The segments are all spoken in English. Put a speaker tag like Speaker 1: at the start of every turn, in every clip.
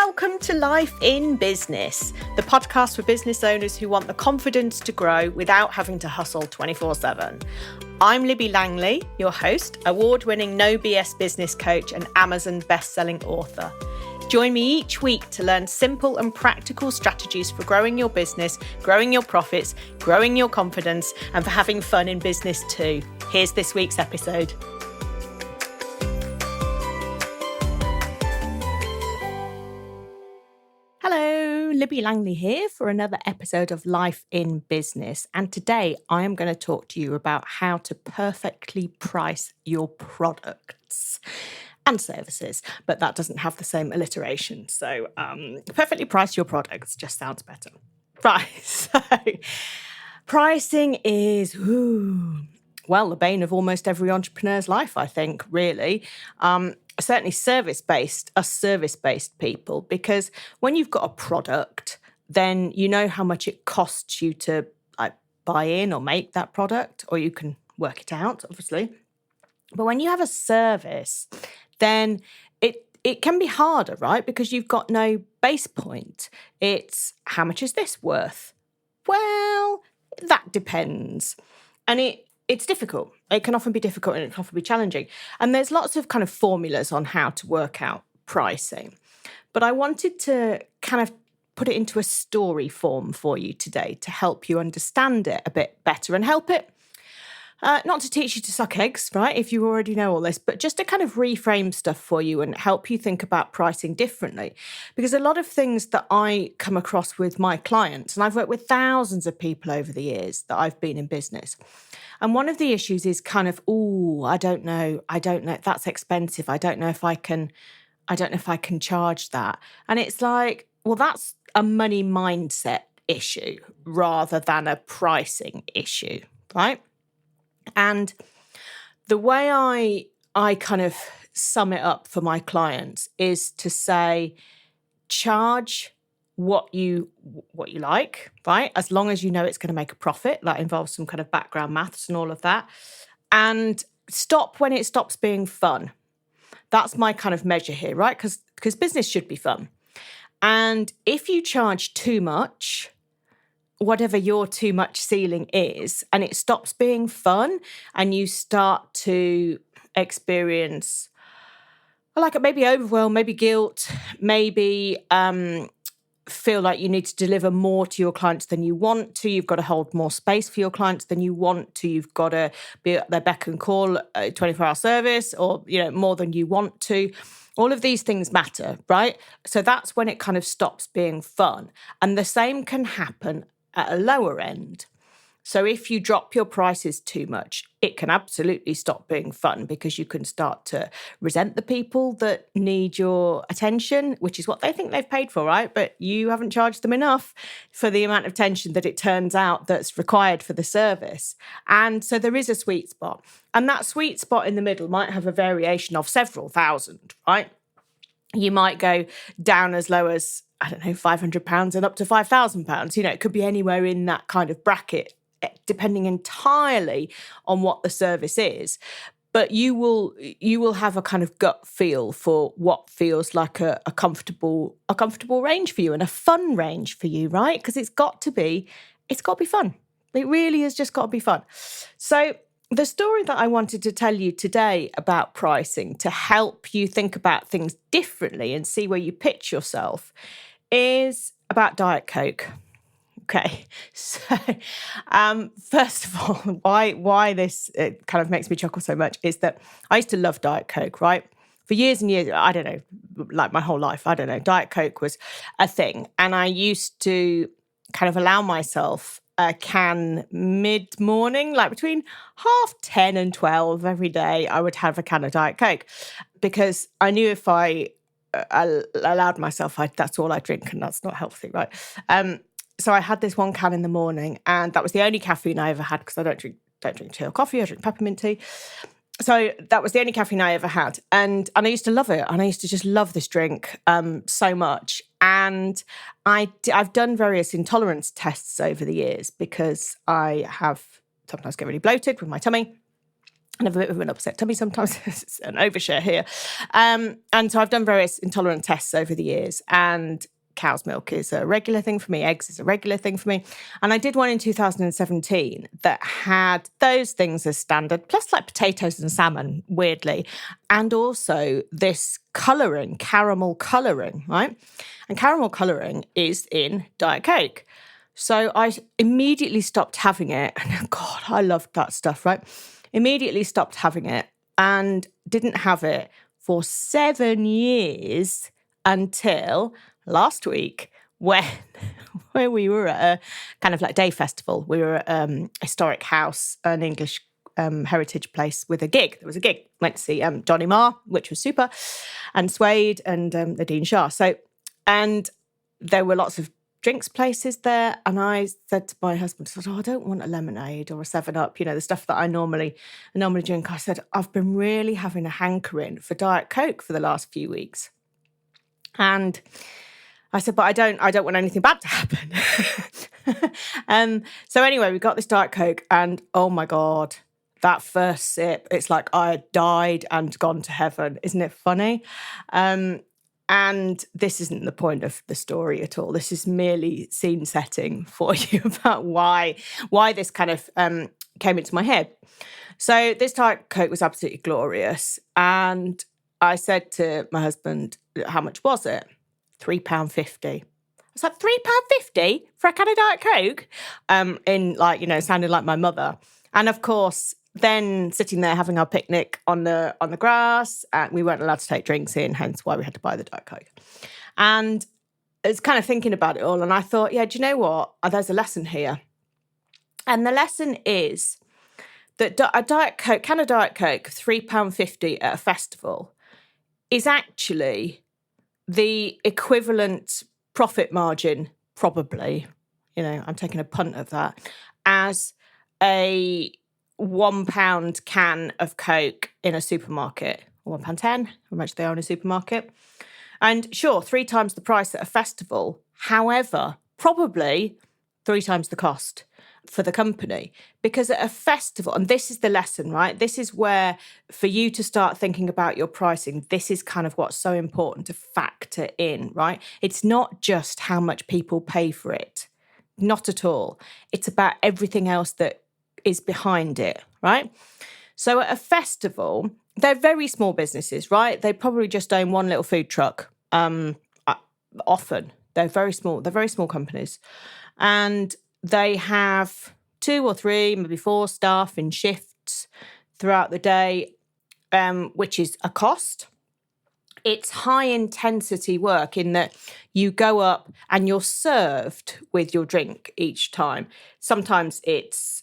Speaker 1: Welcome to Life in Business, the podcast for business owners who want the confidence to grow without having to hustle 24/7. I'm Libby Langley, your host, award-winning no BS business coach and Amazon best-selling author. Join me each week to learn simple and practical strategies for growing your business, growing your profits, growing your confidence, and for having fun in business too. Here's this week's episode. Hello, Libby Langley here for another episode of Life in Business. And today I am going to talk to you about how to perfectly price your products and services, but that doesn't have the same alliteration. So perfectly price your products just sounds better. Right, so pricing is, the bane of almost every entrepreneur's life, I think, really. Certainly service-based people, because when you've got a product, then you know how much it costs you to buy in or make that product, or you can work it out, obviously. But when you have a service, then it can be harder, right? Because you've got no base point. It's how much is this worth? Well, that depends. And it's difficult. It can often be difficult and it can often be challenging. And there's lots of kind of formulas on how to work out pricing. But I wanted to kind of put it into a story form for you today to help you understand it a bit better and help it, not to teach you to suck eggs, right, if you already know all this, but just to kind of reframe stuff for you and help you think about pricing differently. Because a lot of things that I come across with my clients, and I've worked with thousands of people over the years that I've been in business, and one of the issues is kind of, I don't know, that's expensive. I don't know if I can charge that. And it's like, well, that's a money mindset issue rather than a pricing issue, right? And the way I kind of sum it up for my clients is to say, charge what you like, right? As long as you know it's going to make a profit. That involves some kind of background maths and all of that. And stop when it stops being fun. That's my kind of measure here, right? Because business should be fun. And if you charge too much, whatever your too much ceiling is, and it stops being fun and you start to experience maybe overwhelm, maybe guilt, maybe feel like you need to deliver more to your clients than you want to. You've got to hold more space for your clients than you want to. You've got to be at their beck and call, 24-hour service, or more than you want to. All of these things matter, right? So that's when it kind of stops being fun. And the same can happen at a lower end. So if you drop your prices too much, it can absolutely stop being fun, because you can start to resent the people that need your attention, which is what they think they've paid for, right? But you haven't charged them enough for the amount of attention that it turns out that's required for the service. And so there is a sweet spot. And that sweet spot in the middle might have a variation of several thousand, right? You might go down as low as, £500 and up to £5,000. It could be anywhere in that kind of bracket, depending entirely on what the service is. But you will have a kind of gut feel for what feels like a comfortable range for you and a fun range for you, right? Because it's got to be fun. It really has just got to be fun. So the story that I wanted to tell you today about pricing, to help you think about things differently and see where you pitch yourself, is about Diet Coke. Okay, so first of all, why this kind of makes me chuckle so much is that I used to love Diet Coke, right? For years and years, I don't know, like my whole life, Diet Coke was a thing. And I used to kind of allow myself a can mid-morning, like between 10:30 and 12 every day, I would have a can of Diet Coke, because I knew if I allowed myself, that's all I drink, and that's not healthy, right? So I had this one can in the morning, and that was the only caffeine I ever had, because I don't drink tea or coffee. I drink peppermint tea. So that was the only caffeine I ever had. And I used to love it. And I used to just love this drink so much. And I've done various intolerance tests over the years, because I have sometimes get really bloated with my tummy. and have a bit of an upset tummy sometimes. It's an overshare here. And so I've done various intolerant tests over the years, and cow's milk is a regular thing for me. Eggs is a regular thing for me. And I did one in 2017 that had those things as standard, plus like potatoes and salmon, weirdly, and also this colouring, caramel colouring, right? And caramel colouring is in Diet Coke. So I immediately stopped having it. And God, I loved that stuff, right? Immediately stopped having it and didn't have it for 7 years until last week when we were at a kind of like day festival. We were at historic house, an English heritage place with a gig. There was a gig. Went to see Johnny Marr, which was super, and Suede and Nadine Shah. So, and there were lots of drinks places there, and I said to my husband, I don't want a lemonade or a 7-Up, the stuff that I normally drink. I said, I've been really having a hankering for Diet Coke for the last few weeks. And I said, but I don't want anything bad to happen. So anyway, we got this Diet Coke, and oh my God, that first sip, it's like I had died and gone to heaven. Isn't it funny? And this isn't the point of the story at all. This is merely scene setting for you about why this kind of came into my head. So this Diet Coke was absolutely glorious. And I said to my husband, how much was it? £3.50. I was like, £3.50 for a can of Diet Coke? Sounding like my mother. And of course, then sitting there having our picnic on the grass, and we weren't allowed to take drinks in, hence why we had to buy the Diet Coke. And I was kind of thinking about it all, and I thought, yeah, do you know what? There's a lesson here. And the lesson is that a Diet Coke, can of Diet Coke, £3.50 at a festival is actually the equivalent profit margin, probably, I'm taking a punt of that, as a £1 can of Coke in a supermarket, or £1.10, how much they are in a supermarket. And sure, 3 times the price at a festival. However, probably 3 times the cost for the company. Because at a festival, and this is the lesson, right? This is where, for you to start thinking about your pricing, this is kind of what's so important to factor in, right? It's not just how much people pay for it. Not at all. It's about everything else that is behind it, right? So at a festival, they're very small businesses, right? They probably just own one little food truck. Often they're very small. They're very small companies, and they have 2 or 3, maybe 4 staff in shifts throughout the day, which is a cost. It's high intensity work in that you go up and you're served with your drink each time. Sometimes it's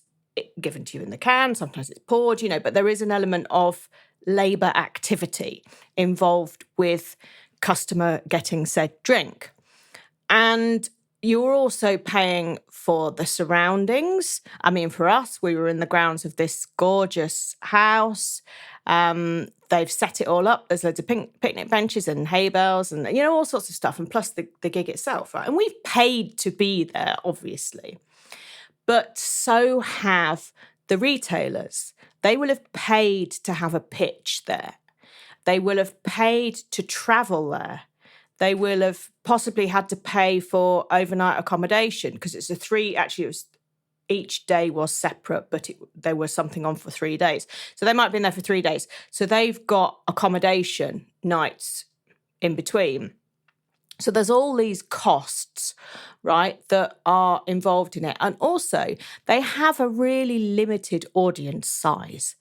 Speaker 1: given to you in the can, sometimes it's poured, but there is an element of labour activity involved with customer getting said drink. And you're also paying for the surroundings. I mean, for us, we were in the grounds of this gorgeous house. They've set it all up. There's loads of picnic benches and hay bales and, all sorts of stuff. And plus the gig itself, right? And we've paid to be there, obviously. But so have the retailers. They will have paid to have a pitch there. They will have paid to travel there. They will have possibly had to pay for overnight accommodation because it's each day was separate, but there was something on for 3 days. So they might have been there for 3 days. So they've got accommodation nights in between. So there's all these costs, right, that are involved in it. And also, they have a really limited audience size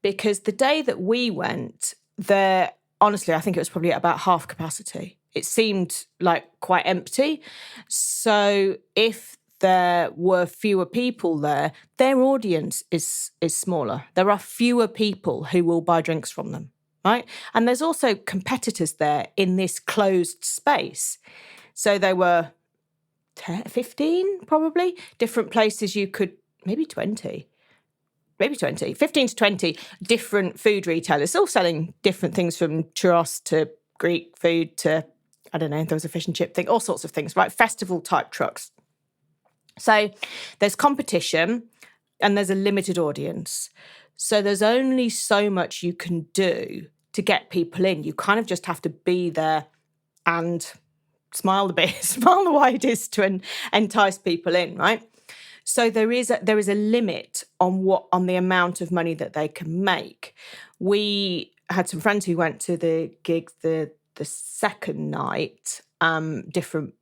Speaker 1: because the day that we went there, honestly, I think it was probably at about half capacity. It seemed like quite empty. So if there were fewer people there, their audience is smaller. There are fewer people who will buy drinks from them. Right? And there's also competitors there in this closed space. So there were 15 probably, different places you could, maybe 15 to 20 different food retailers, all selling different things from churros to Greek food to, I don't know, there was a fish and chip thing, all sorts of things, right? Festival type trucks. So there's competition and there's a limited audience. So there's only so much you can do to get people in. You kind of just have to be there and smile a bit, smile the widest to entice people in, right? So there is a limit on the amount of money that they can make. We had some friends who went to the gig the second night, different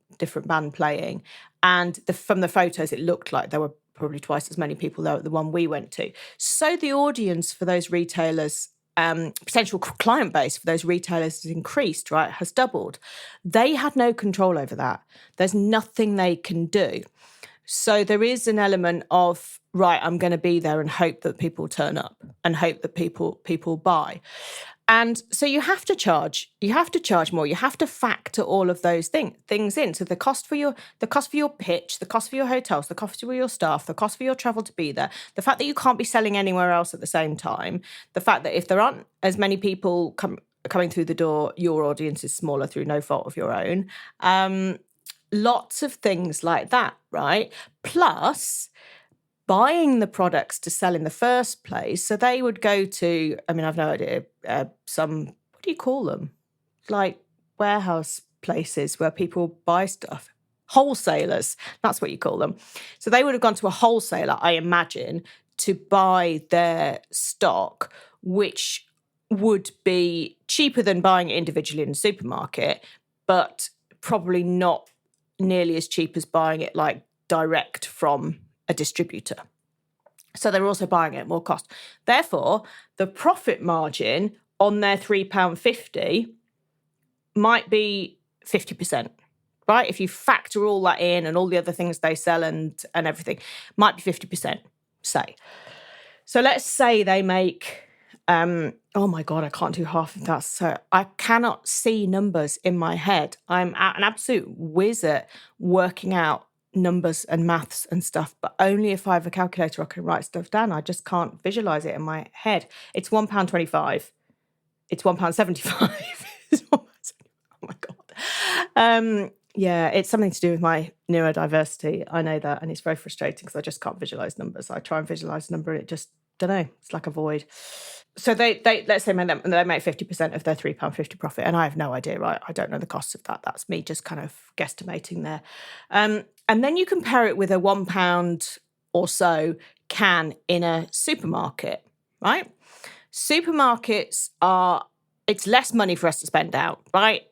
Speaker 1: band playing, and from the photos it looked like there were probably twice as many people there at the one we went to. So the audience for those retailers, potential client base for those retailers has increased, right? Has doubled. They had no control over that. There's nothing they can do. So there is an element of, right, I'm going to be there and hope that people turn up and hope that people buy. And so you have to charge more. You have to factor all of those things in. So the cost for your pitch, the cost for your hotels, the cost for your staff, the cost for your travel to be there, the fact that you can't be selling anywhere else at the same time, the fact that if there aren't as many people coming through the door, your audience is smaller through no fault of your own. Lots of things like that, right? Plus buying the products to sell in the first place. So they would go to, I mean, I've no idea, some, what do you call them? Like warehouse places where people buy stuff. Wholesalers, that's what you call them. So they would have gone to a wholesaler, I imagine, to buy their stock, which would be cheaper than buying it individually in a supermarket, but probably not nearly as cheap as buying it like direct from a distributor. So they're also buying it at more cost. Therefore, the profit margin on their £3.50 might be 50%, right? If you factor all that in and all the other things they sell and everything, might be 50%, say. So let's say they make, oh my God, I can't do half of that. So I cannot see numbers in my head. I'm an absolute whiz at working out numbers and maths and stuff, but only if I have a calculator I can write stuff down. I just can't visualize it in my head. It's £1.25. It's £1.75. Oh my God. Yeah, it's something to do with my neurodiversity. I know that, and it's very frustrating because I just can't visualize numbers. I try and visualize a number and it just, don't know, it's like a void. So they let's say they make 50% of their £3.50 profit, and I have no idea, right? I don't know the costs of that. That's me just kind of guesstimating there. And then you compare it with a £1 or so can in a supermarket, right? Supermarkets it's less money for us to spend out, right?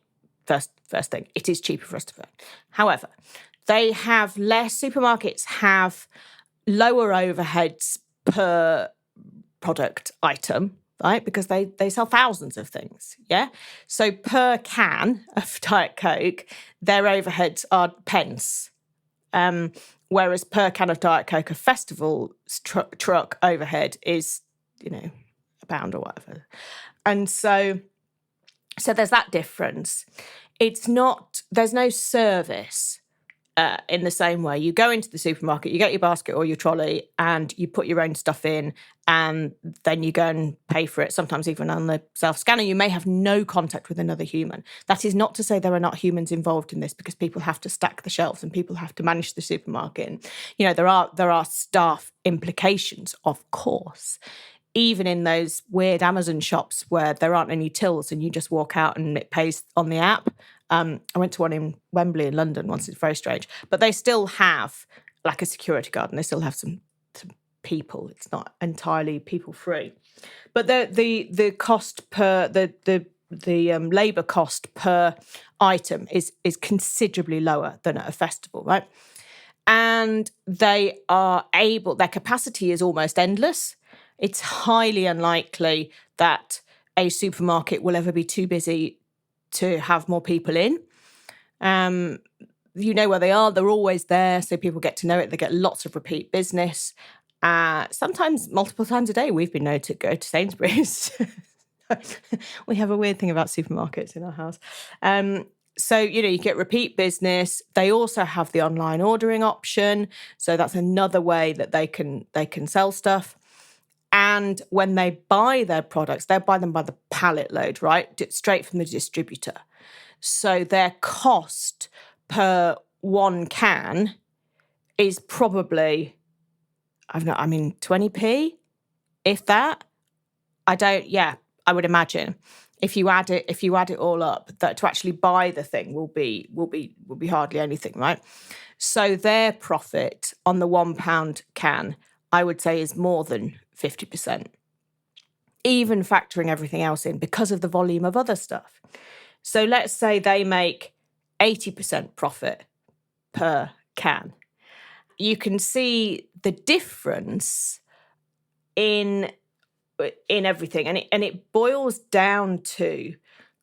Speaker 1: First thing, it is cheaper for us to spend. However, supermarkets have lower overheads per product item, right? Because they sell thousands of things, yeah? So per can of Diet Coke, their overheads are pence. Whereas per can of Diet Coke, a festival truck overhead is, £1 or whatever. And so there's that difference. There's no service in the same way. You go into the supermarket, you get your basket or your trolley and you put your own stuff in and then you go and pay for it, sometimes even on the self-scanner. You may have no contact with another human. That is not to say there are not humans involved in this, because people have to stack the shelves and people have to manage the supermarket. And, there are staff implications, of course, even in those weird Amazon shops where there aren't any tills and you just walk out and it pays on the app. I went to one in Wembley in London once. It's very strange. But they still have like a security guard and they still have some people. It's not entirely people-free. But the cost per, the labour cost per item is considerably lower than at a festival, right? And their capacity is almost endless. It's highly unlikely that a supermarket will ever be too busy to have more people in. You know where they are. They're always there, so people get to know it. They get lots of repeat business. Sometimes multiple times a day. We've been known to go to Sainsbury's. We have a weird thing about supermarkets in our house. So, you get repeat business. They also have the online ordering option. So that's another way that they can sell stuff. And when they buy their products, they buy them by the pallet load, right? Straight from the distributor. So their cost per one can is probably, 20p. If that, I would imagine if you add it all up, that to actually buy the thing will be hardly anything, right? So their profit on the £1 can, I would say, is more than 50%, even factoring everything else in because of the volume of other stuff. So let's say they make 80% profit per can. You can see the difference in everything, and it boils down to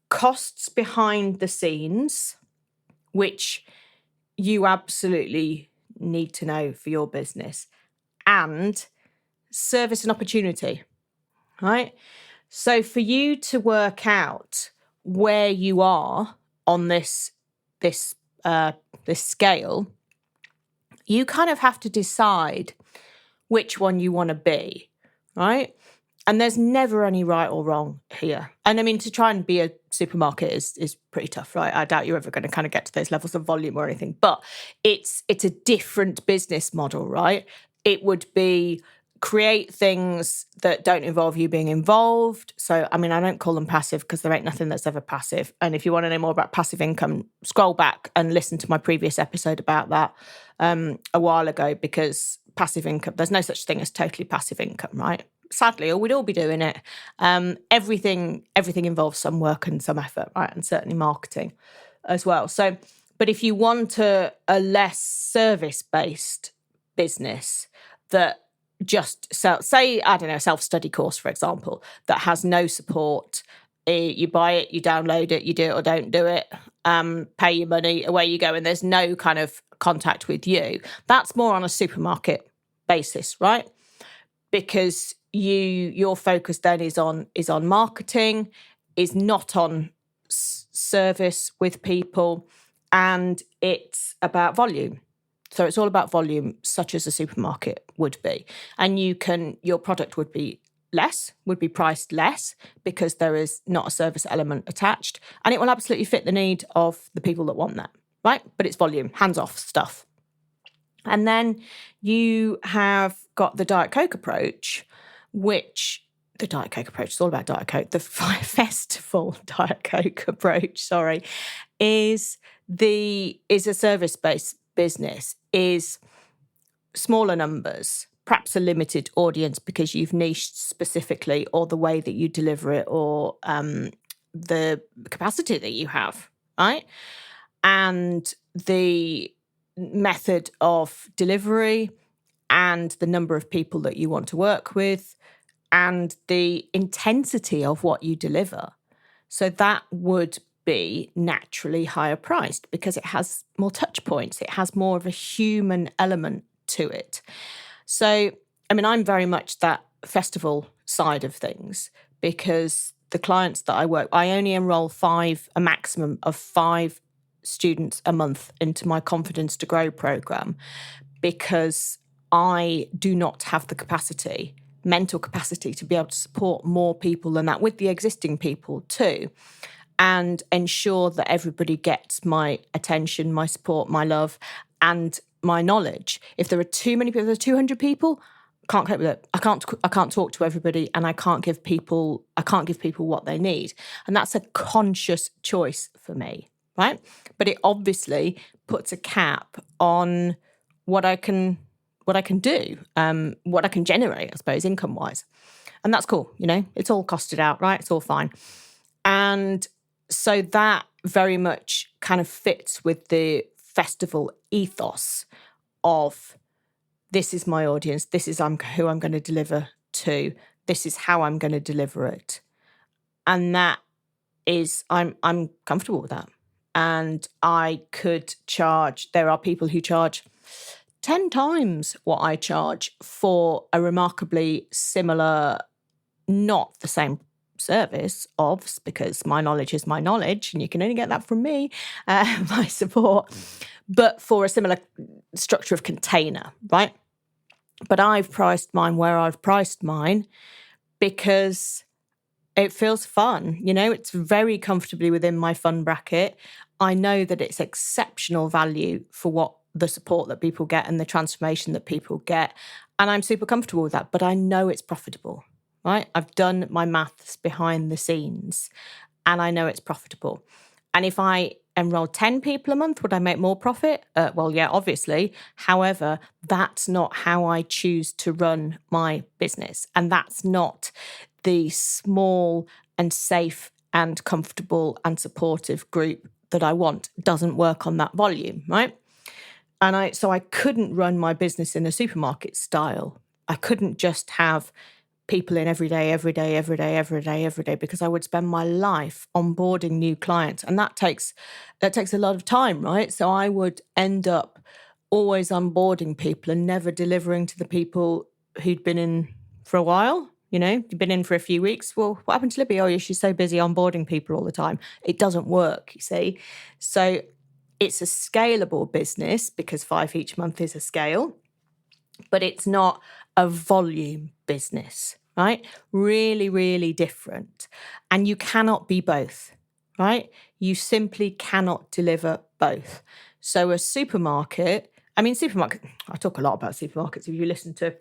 Speaker 1: costs behind the scenes, which you absolutely need to know for your business, and service and opportunity, right? So for you to work out where you are on this scale, you kind of have to decide which one you want to be, right? And there's never any right or wrong here. And I mean, to try and be a supermarket is pretty tough, right? I doubt you're ever going to kind of get to those levels of volume or anything, but it's a different business model, right? It would be create things that don't involve you being involved. So, I mean, I don't call them passive because there ain't nothing that's ever passive. And if you want to know more about passive income, scroll back and listen to my previous episode about that a while ago, because passive income, there's no such thing as totally passive income, right? Sadly, or we'd all be doing it. Everything involves some work and some effort, right? And certainly marketing as well. So, but if you want a less service-based business that just say, I don't know, a self-study course, for example, that has no support, you buy it, you download it, you do it or don't do it, pay your money, away you go, and there's no kind of contact with you. That's more on a supermarket basis, right? Because your focus then is on marketing, is not on service with people, and it's about volume. So it's all about volume, such as a supermarket would be. And your product would be priced less because there is not a service element attached, and it will absolutely fit the need of the people that want that, right? But it's volume, hands-off stuff. And then you have got the Diet Coke approach, which the Diet Coke approach is all about Diet Coke. The festival Diet Coke approach, is a service-based business, is smaller numbers, perhaps a limited audience because you've niched specifically, or the way that you deliver it, or the capacity that you have, right? And the method of delivery, and the number of people that you want to work with, and the intensity of what you deliver. So that would be naturally higher priced because it has more touch points. It has more of a human element to it. So, I mean, I'm very much that festival side of things, because the clients that I work, I only enroll a maximum of 5 students a month into my Confidence to Grow program, because I do not have the mental capacity to be able to support more people than that, with the existing people too, and ensure that everybody gets my attention, my support, my love, and my knowledge. If there are too many people, if there's 200 people, I can't cope with it. I can't talk to everybody, and I can't give people what they need. And that's a conscious choice for me, right? But it obviously puts a cap on what I can do, what I can generate, I suppose, income-wise. And that's cool, it's all costed out, right? It's all fine. And so that very much kind of fits with the festival ethos of, this is my audience, this is who I'm going to deliver to, this is how I'm going to deliver it. And that is, I'm comfortable with that. And I could there are people who charge 10 times what I charge for a remarkably similar, not the same service, because my knowledge is my knowledge, and you can only get that from me, my support, but for a similar structure of container, right? But I've priced mine where I've priced mine because it feels fun. It's very comfortably within my fun bracket. I know that it's exceptional value for what the support that people get and the transformation that people get. And I'm super comfortable with that, but I know it's profitable. right? I've done my maths behind the scenes and I know it's profitable. And if I enroll 10 people a month, would I make more profit? Well, yeah, obviously. However, that's not how I choose to run my business. And that's not the small and safe and comfortable and supportive group that I want. It doesn't work on that volume, right? So I couldn't run my business in a supermarket style. I couldn't just have people in every day, every day, every day, every day, every day, because I would spend my life onboarding new clients. And that takes a lot of time, right? So I would end up always onboarding people and never delivering to the people who'd been in for a while. You've been in for a few weeks. Well, what happened to Libby? Oh, yeah, she's so busy onboarding people all the time. It doesn't work, you see. So it's a scalable business because 5 each month is a scale, but it's not a volume business, right? Really, really different. And you cannot be both, right? You simply cannot deliver both. So I talk a lot about supermarkets. If you listen to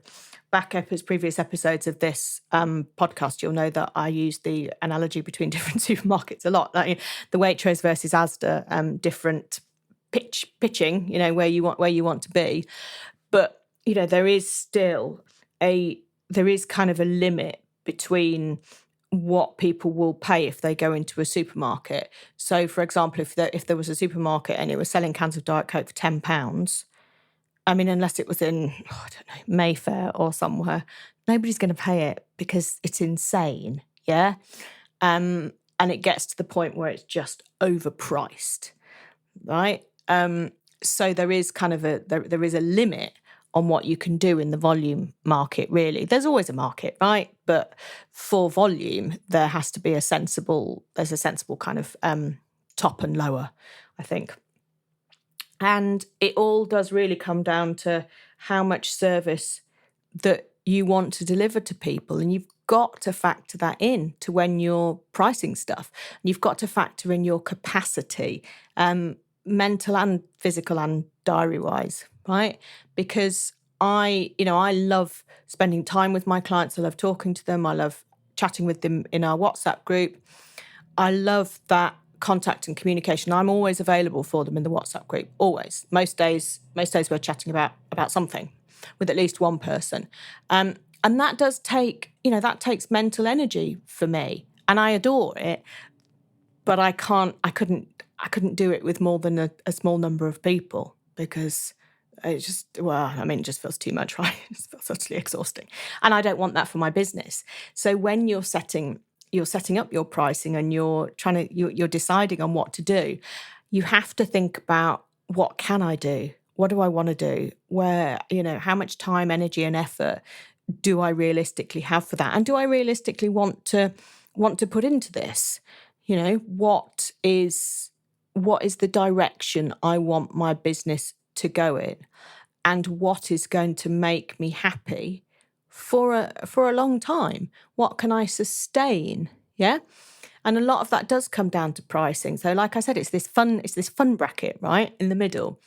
Speaker 1: previous episodes of this podcast, you'll know that I use the analogy between different supermarkets a lot. Like the Waitrose versus Asda, different pitching, where you want to be. But there is kind of a limit between what people will pay if they go into a supermarket. So, for example, if there was a supermarket and it was selling cans of Diet Coke for £10, I mean, unless it was in, I don't know, Mayfair or somewhere, nobody's going to pay it because it's insane, yeah? And it gets to the point where it's just overpriced, right? So there is kind of there is a limit on what you can do in the volume market, really. There's always a market, right? But for volume, there's a sensible kind of top and lower, I think. And it all does really come down to how much service that you want to deliver to people. And you've got to factor that in to when you're pricing stuff. You've got to factor in your capacity, mental and physical and diary-wise, right? Because I love spending time with my clients. I love talking to them. I love chatting with them in our WhatsApp group. I love that contact and communication. I'm always available for them in the WhatsApp group, always. Most days we're chatting about something with at least one person. And that does takes mental energy for me. And I adore it, but I couldn't do it with more than a small number of people because it just feels too much, right? It just feels utterly exhausting. And I don't want that for my business. So when you're setting up your pricing and you're deciding on what to do, you have to think about, what can I do? What do I want to do? Where, how much time, energy and effort do I realistically have for that? And do I realistically want to put into this? What is the direction I want my business to go in? And what is going to make me happy for a long time? What can I sustain? Yeah. And a lot of that does come down to pricing. So like I said, it's this fun bracket, right? In the middle.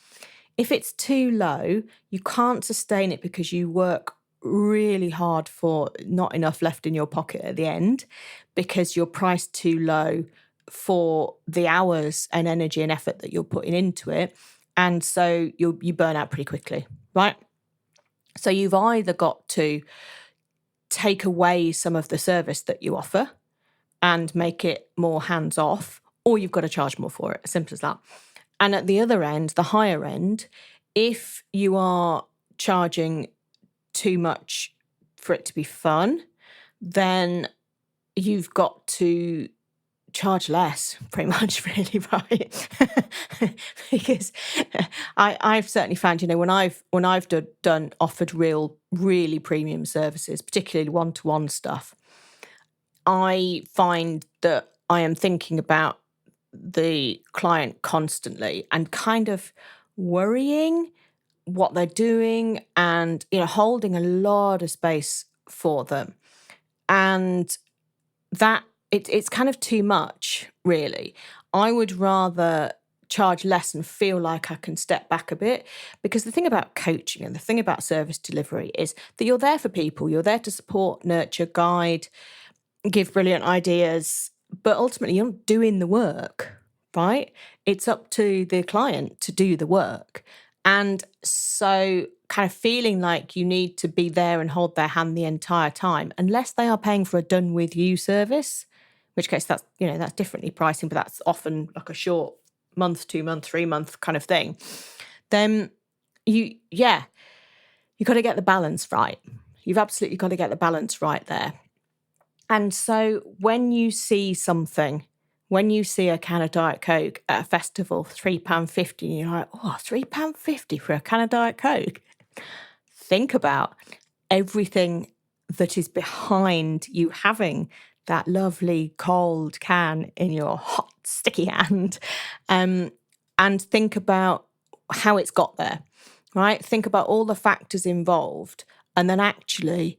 Speaker 1: If it's too low, you can't sustain it because you work really hard for not enough left in your pocket at the end, because you're priced too low for the hours and energy and effort that you're putting into it. And so you burn out pretty quickly, right? So you've either got to take away some of the service that you offer and make it more hands-off, or you've got to charge more for it, as simple as that. And at the other end, the higher end, if you are charging too much for it to be fun, then you've got to charge less, pretty much, really, right? Because I've certainly found, when I've offered really premium services, particularly one-to-one stuff, I find that I am thinking about the client constantly and kind of worrying what they're doing and, holding a lot of space for them. And that it's kind of too much, really. I would rather charge less and feel like I can step back a bit. Because the thing about coaching and the thing about service delivery is that you're there for people. You're there to support, nurture, guide, give brilliant ideas, but ultimately you're not doing the work, right? It's up to the client to do the work. And so kind of feeling like you need to be there and hold their hand the entire time, unless they are paying for a done with you service, in which case that's differently pricing, but that's often like a short month, 2 month, 3 month kind of thing. Then you got to get the balance right. You've absolutely got to get the balance right there. And so when you see something, when you see a can of Diet Coke at a festival, £3.50, and you're like, oh, £3.50 for a can of Diet Coke. Think about everything that is behind you having that lovely cold can in your hot, sticky hand. And think about how it's got there, right? Think about all the factors involved. And then actually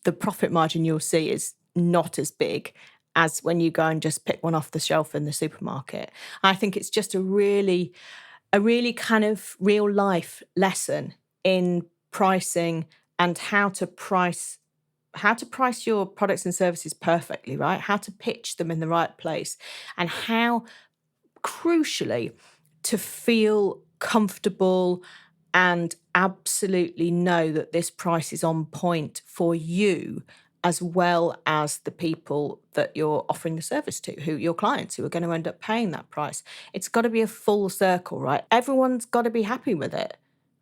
Speaker 1: the profit margin you'll see is not as big as when you go and just pick one off the shelf in the supermarket. I think it's just a really kind of real life lesson in pricing and how to price your products and services perfectly, right? How to pitch them in the right place, and how, crucially, to feel comfortable and absolutely know that this price is on point for you, as well as the people that you're offering the service to, who your clients who are going to end up paying that price. It's got to be a full circle, right? Everyone's got to be happy with it,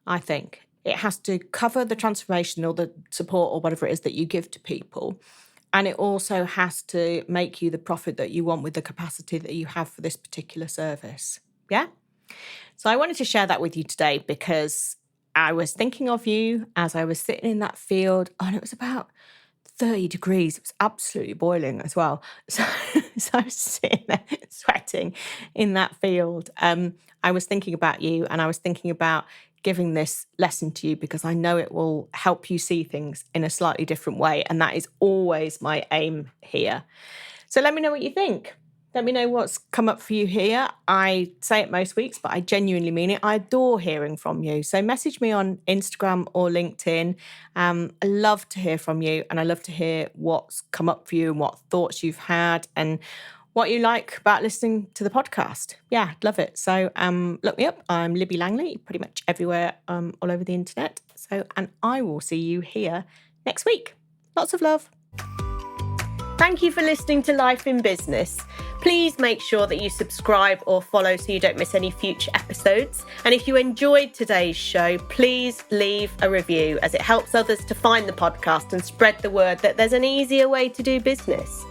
Speaker 1: I think. It has to cover the transformation or the support or whatever it is that you give to people. And it also has to make you the profit that you want with the capacity that you have for this particular service. Yeah? So I wanted to share that with you today because I was thinking of you as I was sitting in that field, and it was about 30 degrees. It was absolutely boiling as well. So I was sitting there sweating in that field. I was thinking about you, and I was thinking about giving this lesson to you because I know it will help you see things in a slightly different way. And that is always my aim here. So let me know what you think. Let me know what's come up for you here. I say it most weeks, but I genuinely mean it. I adore hearing from you. So message me on Instagram or LinkedIn. I love to hear from you, and I love to hear what's come up for you and what thoughts you've had and what you like about listening to the podcast. Yeah, love it. So look me up. I'm Libby Langley, pretty much everywhere all over the internet. And I will see you here next week. Lots of love. Thank you for listening to Life in Business. Please make sure that you subscribe or follow so you don't miss any future episodes. And if you enjoyed today's show, please leave a review, as it helps others to find the podcast and spread the word that there's an easier way to do business.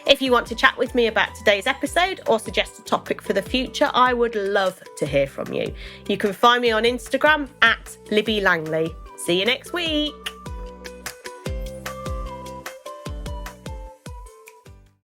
Speaker 1: If you want to chat with me about today's episode or suggest a topic for the future, I would love to hear from you. You can find me on Instagram @Libby Langley. See you next week.